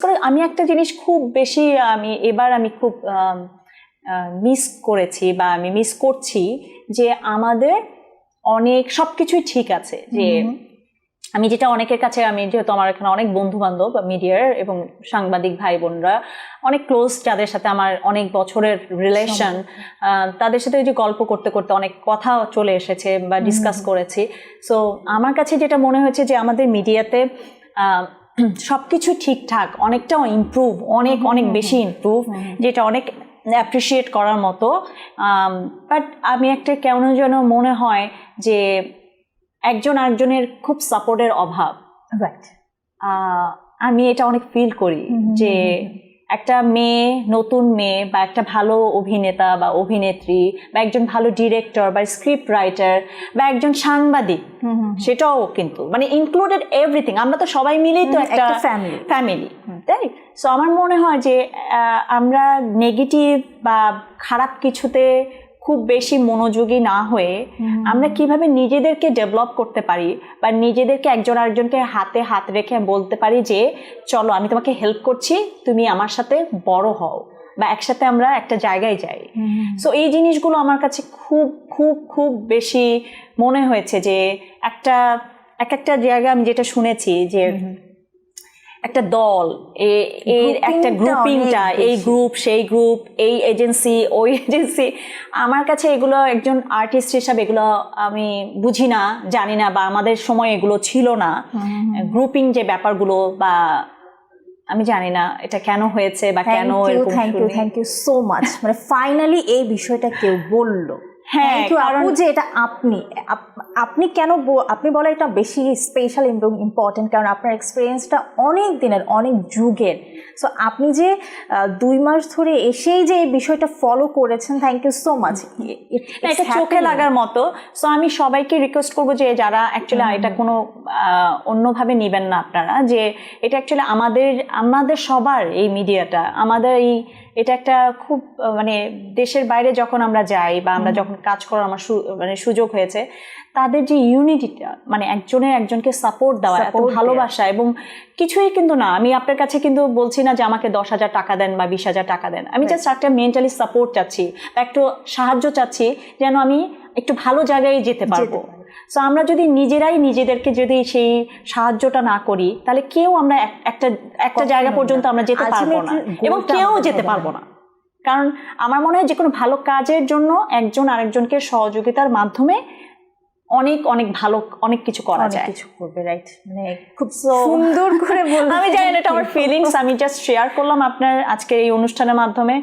আমি একটা জিনিস খুব বেশি আমি খুব মিস করেছি বা আমি মিস করছি যে আমাদের অনেক সবকিছুই ঠিক আছে, যে আমি যেটা অনেকের কাছে, আমি যেহেতু আমার এখানে অনেক বন্ধু বান্ধব মিডিয়ার এবং সাংবাদিক ভাই বোনরা অনেক ক্লোজ, যাদের সাথে আমার অনেক বছরের রিলেশন, তাদের সাথে ওই যে গল্প করতে করতে অনেক কথা চলে এসেছে বা ডিসকাস করেছি। সো আমার কাছে যেটা মনে হয়েছে যে আমাদের মিডিয়াতে সবকিছু ঠিকঠাক, অনেকটাও ইমপ্রুভ, অনেক অনেক বেশি ইমপ্রুভ, যেটা অনেক অ্যাপ্রিসিয়েট করার মতো। বাট আমি একটা কেন যেন মনে হয় যে একজন আরেকজনের খুব সাপোর্টের অভাব। রাইট, আমি এটা অনেক ফিল করি যে একটা মেয়ে, নতুন মেয়ে বা একটা ভালো অভিনেতা বা অভিনেত্রী বা একজন ভালো ডিরেক্টর বা স্ক্রিপ্ট রাইটার বা একজন সাংবাদিক, সেটাও কিন্তু মানে ইনক্লুডেড এভরিথিং, আমরা তো সবাই মিলেই তো একটা ফ্যামিলি, তাই? সো আমার মনে হয় যে আমরা নেগেটিভ বা খারাপ কিছুতে খুব বেশি মনোযোগী না হয়ে আমরা কিভাবে নিজেদেরকে ডেভেলপ করতে পারি বা নিজেদেরকে একজন আরেকজনকে হাতে হাত রেখে বলতে পারি যে চলো আমি তোমাকে হেল্প করছি, তুমি আমার সাথে বড় হও বা একসাথে আমরা একটা জায়গায় যাই। সো এই জিনিসগুলো আমার কাছে খুব খুব খুব বেশি মনে হয়েছে যে একটা জায়গা আমি যেটা শুনেছি যে একটা দল, এর একটা গ্রুপিংটা, এই গ্রুপ সেই গ্রুপ, এই এজেন্সি ওই এজেন্সি, আমার কাছে এগুলো একজন আর্টিস্ট হিসাবে এগুলো আমি বুঝি না, জানি না, বা আমাদের সময় এগুলো ছিল না। গ্রুপিং যে ব্যাপারগুলো, বা আমি জানি না এটা কেন হয়েছে বা কেন এরকম। Thank you so much. মানে ফাইনালি এই বিষয়টা কেউ বললো। হ্যাঁ, কারণ যে এটা আপনি কেন আপনি বলে এটা বেশি স্পেশাল এবং ইম্পর্টেন্ট, কারণ আপনার এক্সপিরিয়েন্সটা অনেক দিনের, অনেক যুগের। সো আপনি যে 2 মাস ধরে এসেই যে এই বিষয়টা ফলো করেছেন, থ্যাংক ইউ সো মাচ। এটা চোখে লাগার মতো। সো আমি সবাইকে রিকোয়েস্ট করবো যে যারা অ্যাকচুয়ালি এটা কোনো অন্যভাবে নেবেন না আপনারা, যে এটা অ্যাকচুয়ালি আমাদের সবার এই মিডিয়াটা, আমাদের এটা একটা খুব মানে দেশের বাইরে যখন আমরা যাই বা আমরা যখন কাজ করার আমার মানে সুযোগ হয়েছে, তাদের যে ইউনিটিটা, মানে একজনের একজনকে সাপোর্ট দেওয়া, এত ভালোবাসা, এবং কিছুই কিন্তু না, আমি আপনার কাছে কিন্তু বলছি না যে আমাকে 10,000 টাকা দেন বা 20,000 টাকা দেন, আমি জাস্ট একটা মেন্টালি সাপোর্ট চাচ্ছি বা একটু সাহায্য চাচ্ছি যেন আমি একটু ভালো জায়গায় যেতে পারবো। সো আমরা যদি নিজেরাই নিজেদেরকে যদি সেই সাহায্যটা না করি, তাহলে কেউ আমরা একটা জায়গা পর্যন্ত আমরা যেতে পারবো না, এবং কেউ যেতে পারবো না। কারণ আমার মনে হয় যে কোনো ভালো কাজের জন্য একজন আরেকজনকে সহযোগিতার মাধ্যমে অনেক অনেক ভালো অনেক কিছু করা যায়, কিছু করবে। রাইট, মানে খুব সুন্দর করে বললাম। আমি জানি না, এটা আমার ফিলিংস, আমি জাস্ট শেয়ার করলাম আপনার আজকের এই অনুষ্ঠানের মাধ্যমে।